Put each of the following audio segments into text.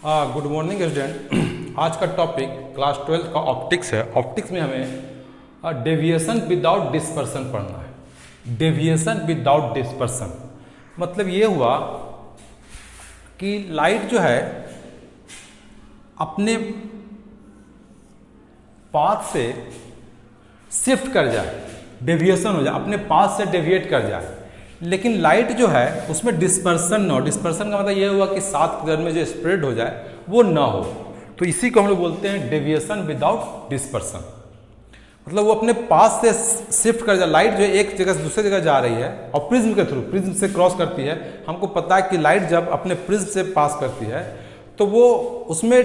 Good morning student. आज का topic class 12 का ऑप्टिक्स है। ऑप्टिक्स में हमें डेविएशन विदाउट डिस्पर्सन पढ़ना है। डेविएशन विदाउट डिस्पर्सन मतलब ये हुआ कि लाइट जो है अपने पाथ से शिफ्ट कर जाए, डेविएशन हो जाए, अपने पाथ से डेविएट कर जाए, लेकिन लाइट जो है उसमें डिस्पर्सन ना हो। डिस्पर्सन का मतलब ये हुआ कि सात कलर में जो स्प्रेड हो जाए वो ना हो, तो इसी को हम लोग बोलते हैं डेविएशन विदाउट डिस्पर्सन। मतलब वो अपने पास से शिफ्ट कर जाए। लाइट जो एक जगह से दूसरे जगह जा रही है और प्रिज्म के थ्रू, प्रिज्म से क्रॉस करती है। हमको पता है कि लाइट जब अपने प्रिज्म से पास करती है तो वो उसमें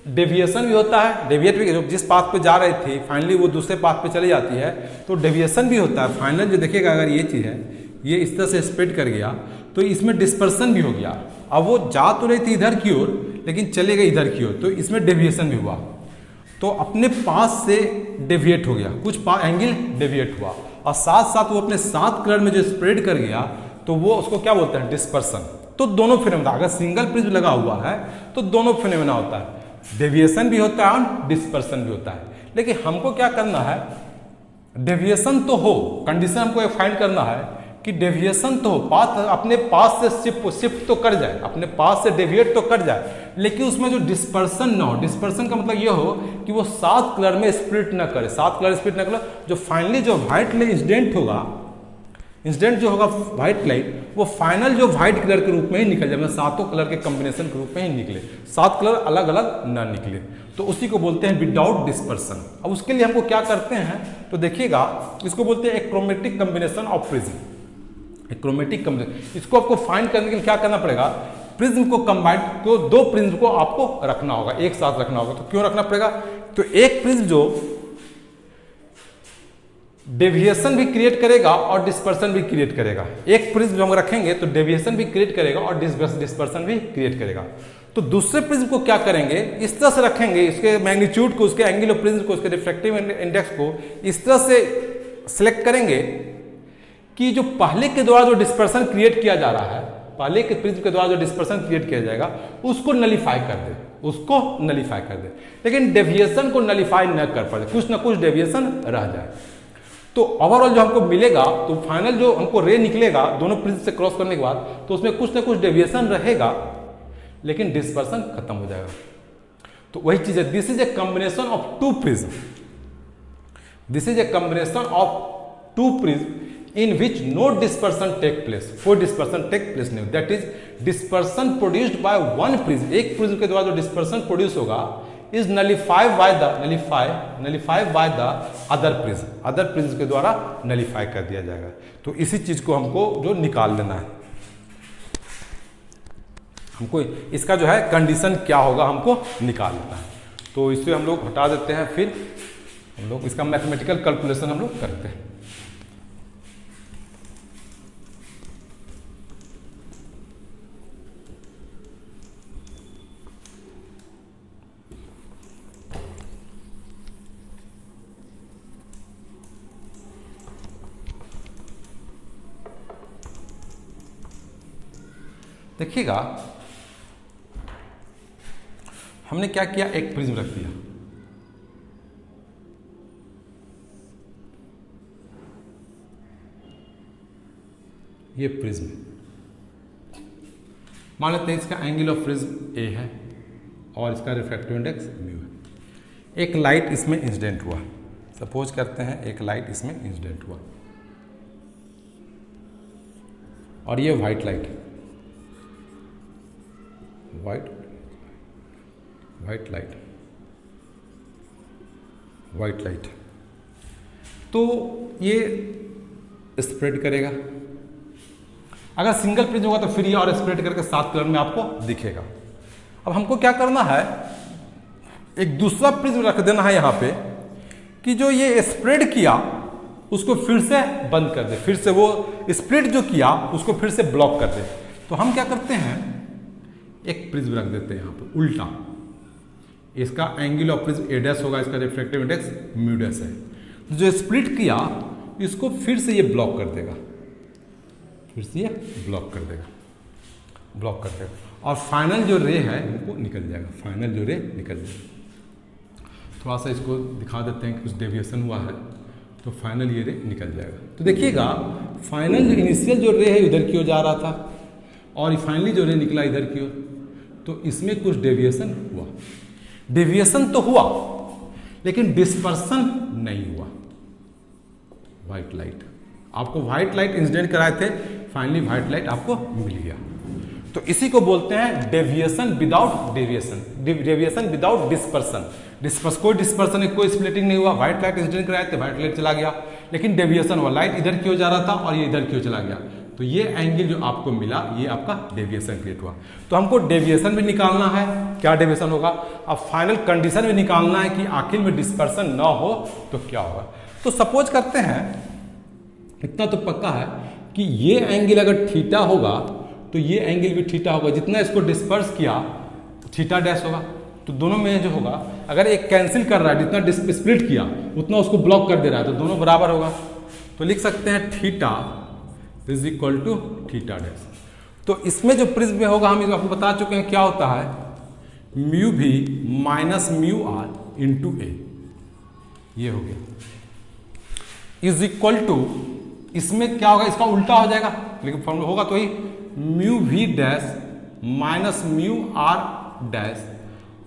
डेविएशन भी होता है, डेविएट भी, जिस पाथ पे जा रही थी फाइनली वो दूसरे पाथ पे चली जाती है तो डेविएशन भी होता है। फाइनल जो देखिएगा, अगर ये चीज़ है, ये इस तरह से स्प्रेड कर गया तो इसमें डिस्पर्सन भी हो गया। अब वो जा तो रही थी इधर की ओर लेकिन चले गए इधर की ओर, तो इसमें डेविएशन भी हुआ। तो अपने पास से डेविएट हो गया, कुछ एंगल डेविएट हुआ, और साथ साथ वो अपने सात कलर में जो स्प्रेड कर गया तो वो उसको क्या बोलते हैं, डिस्पर्सन। तो दोनों फिनोमेना, अगर सिंगल प्रिज्म लगा हुआ है तो दोनों फिनोमेना होता है, डेविएशन भी होता है और डिस्पर्सन भी होता है। लेकिन हमको क्या करना है, डेविएशन तो हो, कंडीशन हमको फाइंड करना है कि डेविएशन तो हो, पाथ अपने पास से शिफ्ट तो कर जाए, अपने पास से डेविएट तो कर जाए, लेकिन उसमें जो डिस्पर्सन ना हो। डिस्पर्सन का मतलब ये हो कि वो सात कलर में स्प्लिट ना करे, सात कलर स्प्लिट ना करे, जो फाइनली जो व्हाइट लाइट इंसिडेंट होगा, इंसिडेंट जो होगा व्हाइट लाइट, वो फाइनल जो व्हाइट कलर के रूप में ही निकल जाए, मतलब सातों कलर के कॉम्बिनेशन के रूप में ही निकले, सात कलर अलग अलग ना निकले, तो उसी को बोलते हैं विदाउट डिस्पर्सन। अब उसके लिए हमको क्या करते हैं तो देखिएगा, इसको बोलते हैं chromatic combination of prism. Chromatic combination, इसको आपको फाइंड करने के लिए क्या करना पड़ेगा, प्रिज्म को कंबाइन, तो दो प्रिज्म को आपको रखना होगा, एक साथ रखना होगा। तो क्यों रखना पड़ेगा, तो एक प्रिज्म जो डेविएशन भी क्रिएट करेगा और डिस्पर्सन भी क्रिएट करेगा, एक प्रिज्म जो हम रखेंगे तो डेविएशन भी क्रिएट करेगा और डिस्पर्सन भी क्रिएट करेगा। तो दूसरे प्रिज्म को क्या करेंगे, इस तरह से रखेंगे, इसके मैग्नीट्यूड को, उसके एंगल ऑफ प्रिज्म को, उसके रिफ्रैक्टिव इंडेक्स को इस तरह से सिलेक्ट करेंगे कि जो पहले के द्वारा जो डिस्पर्सन क्रिएट किया जा रहा है, पहले के प्रिज्म के द्वारा जो डिस्पर्सन क्रिएट किया जाएगा उसको नलीफाई कर दे, उसको नलीफाई कर दे, लेकिन डेविएशन को नलीफाई न कर पाए, कुछ ना कुछ डेविएशन रह जाए। तो ओवरऑल जो हमको मिलेगा, तो फाइनल जो हमको रे निकलेगा दोनों प्रिज्म से क्रॉस करने के बाद, तो उसमें कुछ ना कुछ डेविएशन रहेगा लेकिन डिस्पर्सन खत्म हो जाएगा। तो वही चीज है, this is a combination of two prism, this is a combination of two prism in which no dispersion take place, कोई डिस्पर्सन टेक प्लेस नहीं, that is dispersion produced by one prism, एक प्रिज्म के द्वारा जो dispersion produce होगा is nullified by the other prism, other prism के द्वारा nullify कर दिया जाएगा। तो इसी चीज को हमको जो निकाल लेना है, हमको इसका जो है कंडीशन क्या होगा हमको निकाल लेना है। तो इसे हम लोग हटा देते हैं, फिर हम लोग इसका मैथमेटिकल कैलकुलेशन हम लोग करते हैं। देखिएगा, हमने क्या किया, एक प्रिज्म रख दिया, ये प्रिज्म, मान लेते हैं इसका एंगल ऑफ प्रिज्म ए है और इसका रिफ्रैक्टिव इंडेक्स म्यू है। एक लाइट इसमें इंसिडेंट हुआ, सपोज करते हैं एक लाइट इसमें इंसिडेंट हुआ और ये व्हाइट लाइट है, व्हाइट लाइट, व्हाइट लाइट, तो ये स्प्रेड करेगा। अगर सिंगल प्रिज्म होगा तो फिर ये और स्प्रेड करके सात कलर में आपको दिखेगा। अब हमको क्या करना है, एक दूसरा प्रिज्म रख देना है यहाँ पे कि जो ये स्प्रेड किया उसको फिर से बंद कर दे, फिर से वो स्प्लिट जो किया उसको फिर से ब्लॉक कर दे। तो हम क्या करते हैं, एक प्रिज्म रख देते हैं यहाँ पे उल्टा, इसका angle of prism A dash होगा, इसका रिफ्रैक्टिव इंडेक्स म्यू डैश है। जो स्प्लिट किया इसको फिर से ये ब्लॉक कर देगा, फिर से ये ब्लॉक कर देगा। ब्लॉक करते हैं, और फाइनल जो रे है वो निकल जाएगा, फाइनल जो रे निकल जाएगा। थोड़ा सा इसको दिखा देते हैं कि कुछ डेविएशन हुआ है तो फाइनल ये रे निकल जाएगा। तो देखिएगा फाइनल जो इनिशियल जो रे है इधर की ओर जा रहा था और फाइनली जो रे निकला इधर की ओर, तो इसमें कुछ डेविएशन हुआ। डेविएशन तो हुआ लेकिन डिस्पर्सन नहीं हुआ। व्हाइट लाइट, आपको व्हाइट लाइट इंसिडेंट कराए थे, फाइनली व्हाइट लाइट आपको मिल गया। तो इसी को बोलते हैं deviation without deviation, deviation without dispersion. कोई डिस्पर्सन है, कोई स्प्लिटिंग नहीं हुआ, व्हाइट लाइट इंसिडेंट कराए थे, व्हाइट लाइट चला गया, लेकिन डेविएशन हुआ, लाइट इधर की ओर जा रहा था और ये इधर की ओर चला गया। तो ये एंगल जो आपको मिला ये आपका डेविएशन क्रिएट हुआ। तो हमको डेविएशन भी निकालना है, क्या डेविएशन होगा। अब फाइनल कंडीशन भी निकालना है कि आखिर में डिस्पर्सन ना हो तो क्या होगा। तो सपोज करते हैं, इतना तो पक्का है कि ये एंगल अगर थीटा होगा तो ये एंगल भी थीटा होगा, जितना इसको डिस्पर्स किया थीटा डैश होगा। तो दोनों में जो होगा, अगर एक कैंसिल कर रहा है, जितना स्प्लिट किया उतना उसको ब्लॉक कर दे रहा है, तो दोनों बराबर होगा। तो लिख सकते हैं theta is equal to theta dash. तो इसमें जो प्रिज्म में होगा, हम आपको बता चुके हैं क्या होता है, म्यू भी minus mu r into A, ये हो गया, इज इक्वल टू, इसमें क्या होगा, इसका उल्टा हो जाएगा, लेकिन फॉर्मूला होगा तो ही mu V dash minus mu are dash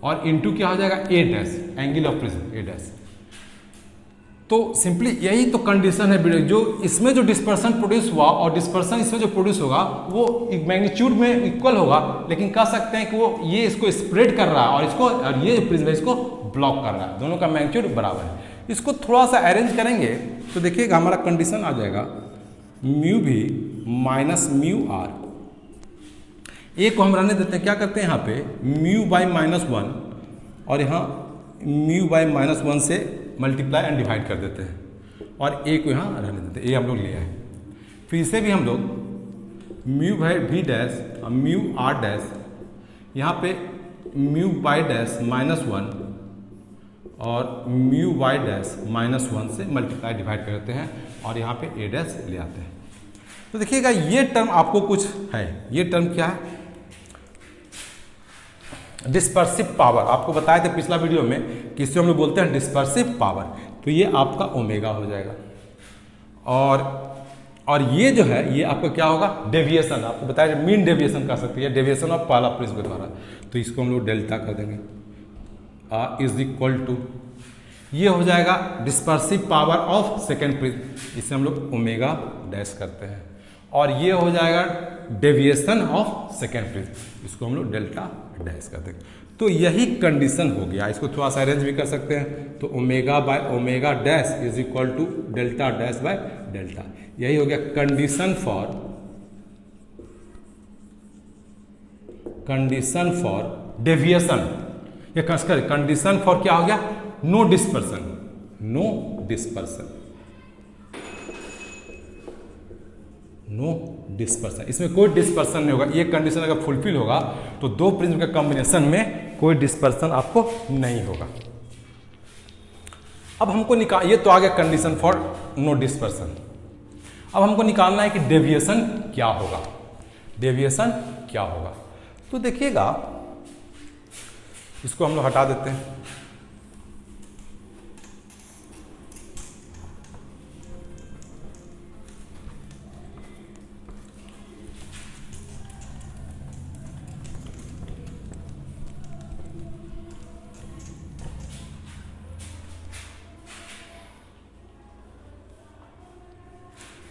और इंटू क्या हो जाएगा A dash, angle of prism A dash. तो सिंपली यही तो कंडीशन है, जो इसमें जो डिस्पर्सन प्रोड्यूस हुआ और डिस्पर्सन इसमें जो प्रोड्यूस होगा वो मैग्नीट्यूड में इक्वल होगा, लेकिन कह सकते हैं कि वो ये इसको स्प्रेड कर रहा है और इसको, और ये प्रिज्म इसको ब्लॉक कर रहा है, दोनों का मैग्नीट्यूड बराबर है। इसको थोड़ा सा अरेंज करेंगे तो देखिएगा हमारा कंडीशन आ जाएगा म्यू भी माइनस म्यू आर, ए को हम रहने देते हैं, क्या करते हैं यहाँ पे म्यू बाई माइनस वन और यहाँ म्यू बाई माइनस वन से मल्टीप्लाई एंड डिवाइड कर देते हैं और ए को यहाँ रहने देते हैं, ए हम लोग लिया है। फिर इसे भी हम लोग म्यू बाई वी डैश और म्यू आर डैश, यहाँ पे mu by dash minus one और mu Y dash minus one से मल्टीप्लाई डिवाइड करते हैं और यहाँ पे ए डैश ले आते हैं। तो देखिएगा ये टर्म आपको कुछ है, ये टर्म क्या है, डिस्पर्सिव पावर। आपको बताया था पिछला वीडियो में कि इससे हम लोग बोलते हैं डिस्पर्सिव पावर। तो ये आपका ओमेगा हो जाएगा और ये जो है ये आपका क्या होगा, डेविएशन। आपको बताया मीन डेविएशन कर सकते हैं, डेविएशन ऑफ पहला प्रिज्म के द्वारा। तो इसको हम लोग डेल्टा कर देंगे, इज इक्वल टू, ये हो जाएगा dispersive power of second prism, इसे हम लोग ओमेगा डैश करते हैं, और ये हो जाएगा डेविएशन ऑफ सेकेंड प्रिज्म, इसको हम लोग डेल्टा डैश करते हैं। तो यही कंडीशन हो गया। इसको थोड़ा सा अरेंज भी कर सकते हैं, तो omega by omega dash is equal to delta dash by delta. यही हो गया कंडीशन फॉर डेविएशन। ये कंडीशन फॉर क्या हो गया, no dispersion, no dispersion, no dispersion. इसमें कोई डिस्पर्सन नहीं होगा। ये कंडीशन अगर फुलफिल होगा तो दो प्रिज्म के कॉम्बिनेशन में कोई डिस्पर्सन आपको नहीं होगा। अब हमको निकाल, ये तो आ गया कंडीशन फॉर नो डिस्पर्सन। अब हमको निकालना है कि डेविएशन क्या होगा, डेविएशन क्या होगा। तो देखिएगा इसको हम लोग हटा देते हैं।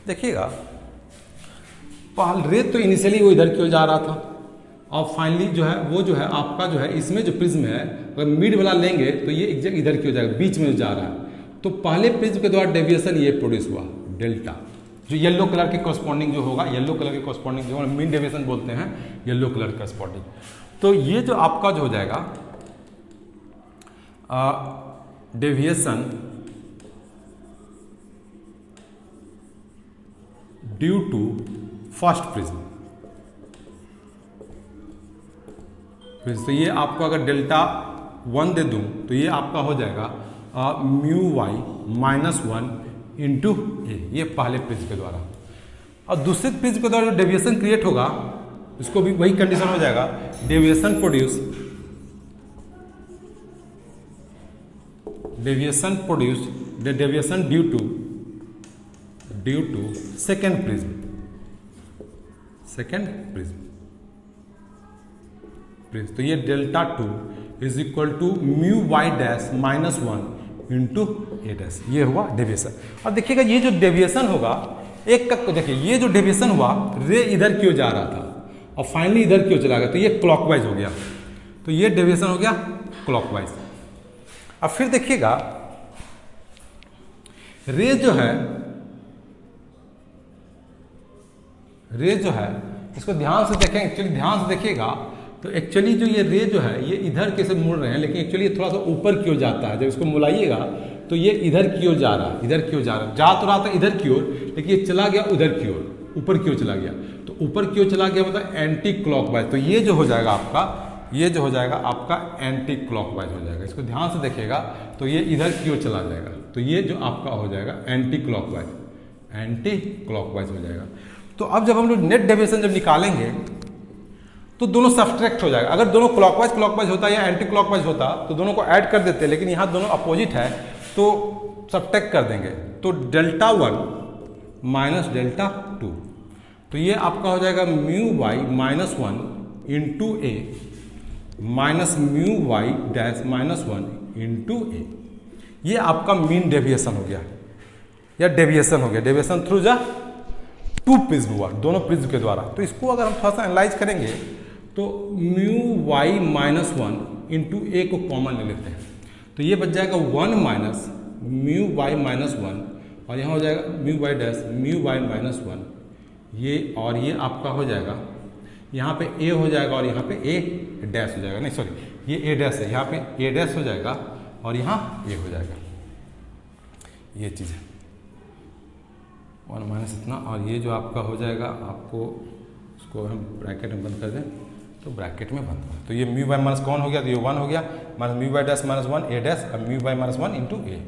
देखिएगा रे तो इनिशियली वो इधर क्यों जा रहा था और फाइनली जो है वो जो है आपका जो है इसमें जो प्रिज्म है, अगर मिड वाला लेंगे तो ये एग्जैक्ट इधर क्यों जाएगा, बीच में जा रहा है। तो पहले प्रिज्म के द्वारा डेविएशन ये प्रोड्यूस हुआ डेल्टा, जो येलो कलर के कॉरस्पॉन्डिंग जो होगा, येलो कलर के कॉरस्पॉन्डिंग जो मीन डेविएशन बोलते हैं, येलो कलर के कॉरस्पॉन्डिंग। तो ये जो आपका जो हो जाएगा deviation due to first prism. तो ये आपको अगर डेल्टा 1 दे दूं तो ये आपका हो जाएगा mu Y minus one into A, ये पहले प्रिज्म के द्वारा। और दूसरे प्रिज्म के द्वारा जो डेविएशन क्रिएट होगा इसको भी वही कंडीशन हो जाएगा, deviation produce deviation due to second prism. तो ये delta 2 is equal to mu Y dash minus 1 into a dash, ये हुआ डेविएशन। और देखिएगा ये जो डेविएशन होगा एक का, देखिए ये जो डेविएशन हुआ रे इधर क्यों जा रहा था और फाइनली इधर क्यों चला गया, तो ये क्लॉकवाइज हो गया, तो ये डेविएशन हो गया क्लॉकवाइज। अब फिर देखिएगा रे जो है इसको ध्यान से देखें, एक्चुअली ध्यान से देखिएगा तो एक्चुअली जो ये रे जो है ये इधर कैसे मुड़ रहे हैं, लेकिन एक्चुअली ये थोड़ा सा ऊपर की ओर जाता है। जब इसको मुलाइएगा तो ये इधर की ओर जा रहा है, इधर की ओर जा तो रहा था इधर की ओर, लेकिन ये चला गया उधर की ओर, ऊपर की ओर चला गया। तो ऊपर की ओर चला गया मतलब एंटी क्लॉकवाइज, तो ये जो हो जाएगा आपका एंटी क्लॉकवाइज हो जाएगा। इसको ध्यान से देखिएगा तो ये इधर की ओर चला जाएगा, तो ये जो आपका हो जाएगा एंटी क्लॉकवाइज हो जाएगा। तो अब जब हम लोग नेट डेविएशन जब निकालेंगे तो दोनों सब्ट्रैक्ट हो जाएगा। अगर दोनों क्लॉकवाइज होता या एंटी क्लॉकवाइज होता तो दोनों को ऐड कर देते, लेकिन यहाँ दोनों अपोजिट है तो सब्ट्रैक्ट कर देंगे। तो डेल्टा 1 माइनस डेल्टा 2, तो ये आपका हो जाएगा mu Y minus 1 into A minus mu Y dash minus 1 into A. ये आपका मीन डेविएशन हो गया या डेविएशन हो गया, डेविएशन थ्रू जा टू प्रिज्म हुआ, दोनों प्रिज्म के द्वारा। तो इसको अगर हम थोड़ा सा एनालाइज करेंगे तो म्यू वाई माइनस 1 इंटू ए को कॉमन ले लेते हैं, तो ये बच जाएगा 1 माइनस म्यू वाई माइनस 1 और यहाँ हो जाएगा mu Y dash mu Y minus 1, ये और ये आपका हो जाएगा, यहाँ पे ए हो जाएगा और यहाँ पे ए डैश हो जाएगा, नहीं सॉरी ये ए डैश है, यहाँ पे ए डैश हो जाएगा और यहाँ ए हो जाएगा, ये चीज़ है 1 माइनस इतना। और ये जो आपका हो जाएगा, आपको इसको हम ब्रैकेट में बंद कर दें तो ब्रैकेट में बंद कर, तो ये म्यू बाई माइनस कौन हो गया, तो ये 1 हो गया minus mu by dash minus 1 A dash और mu by minus 1 into A,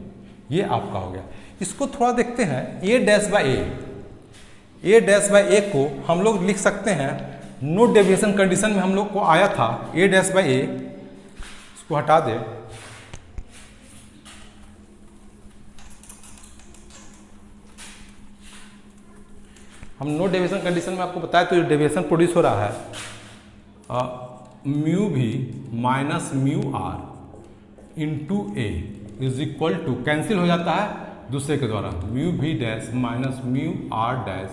ये आपका हो गया। इसको थोड़ा देखते हैं, ए डैश बाई ए को हम लोग लिख सकते हैं, नो डेविएशन कंडीशन में हम लोग को आया था ए डैश बाई ए, इसको हटा दे, हम नो डेविएशन कंडीशन में आपको बताया तो जो डेविएशन प्रोड्यूस हो रहा है म्यू भी minus mu r into a is equal to, cancel हो जाता है दूसरे के द्वारा, म्यू भी dash minus mu are dash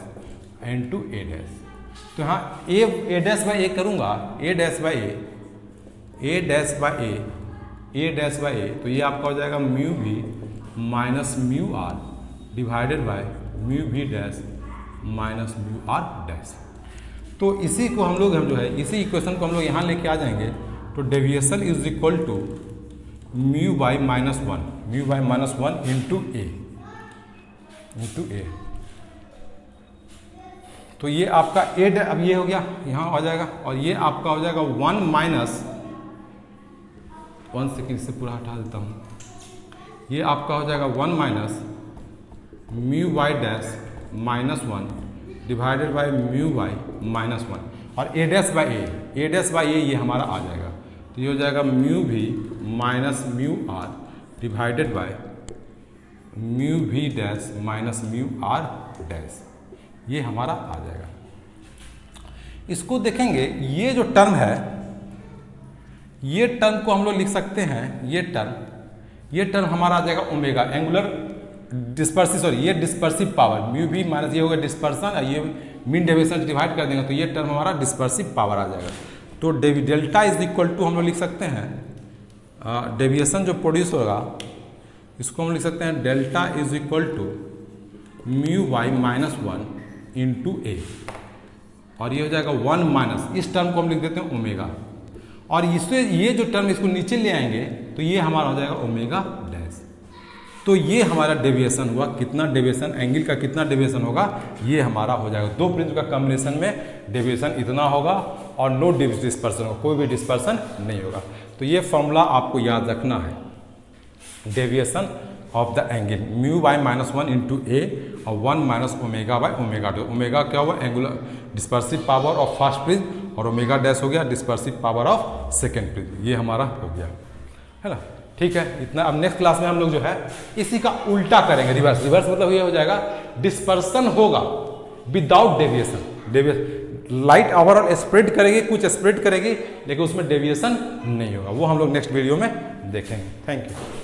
into a dash. तो यहाँ ए डैश बाई ए करूँगा, ए डैश बाई ए, तो ये आपका हो जाएगा म्यू भी minus mu R divided by mu भी dash minus mu are dash. तो इसी को हम लोग जो है इसी इक्वेशन को हम लोग यहाँ लेके आ जाएंगे, तो deviation is equal to mu by minus 1 into A, तो ये आपका ए अब ये हो गया यहाँ आ जाएगा, और ये आपका हो जाएगा 1 माइनस 1 सेकेंड से पूरा हटा देता हूँ, ये आपका हो जाएगा 1 minus mu Y dash minus 1 divided by mu Y minus 1 और ए डैश बाई ए ये हमारा आ जाएगा, तो ये हो जाएगा म्यू भी minus mu R divided by mu भी dash minus mu are dash, ये हमारा आ जाएगा। इसको देखेंगे, ये जो टर्म है, ये टर्म को हम लोग लिख सकते हैं, ये टर्म हमारा आ जाएगा ओमेगा एंगुलर डिस्पर्सिव, सॉरी ये डिस्पर्सिव पावर म्यू भी माइनस ये होगा डिस्पर्सन और ये मीन डेविएशन डिवाइड कर देंगे तो ये टर्म हमारा डिस्पर्सिव पावर आ जाएगा। तो डेल्टा इज इक्वल टू हम लोग लिख सकते हैं डेविएशन जो प्रोड्यूस होगा इसको हम लिख सकते हैं delta is equal to mu Y minus 1 into A, और ये हो जाएगा 1 माइनस, इस टर्म को हम लिख देते हैं ओमेगा, और इससे ये जो टर्म इसको नीचे ले आएंगे तो ये हमारा हो जाएगा ओमेगा डैश। तो ये हमारा डेविएशन हुआ, कितना डेविएशन, एंगल का कितना डेविएशन होगा, ये हमारा हो जाएगा। दो प्रिज्म का कॉम्बिनेशन में डेविएशन इतना होगा और नो डिस्पर्सन होगा, कोई भी डिस्पर्सन नहीं होगा। तो ये फॉर्मूला आपको याद रखना है deviation of the angle mu by -1 into A और 1 माइनस ओमेगा बाय ओमेगा डू। ओमेगा क्या हुआ, angular dispersive power of first prism, और ओमेगा डैश हो गया dispersive power of second prism. ये हमारा हो गया है ना। ठीक है, इतना। अब नेक्स्ट क्लास में हम लोग जो है इसी का उल्टा करेंगे, रिवर्स। रिवर्स मतलब ये हो जाएगा डिस्पर्सन होगा without deviation. Light overall spread करेगी, कुछ स्प्रेड करेगी, लेकिन उसमें डेविएशन नहीं होगा। वो हम लोग नेक्स्ट वीडियो में देखेंगे। Thank you.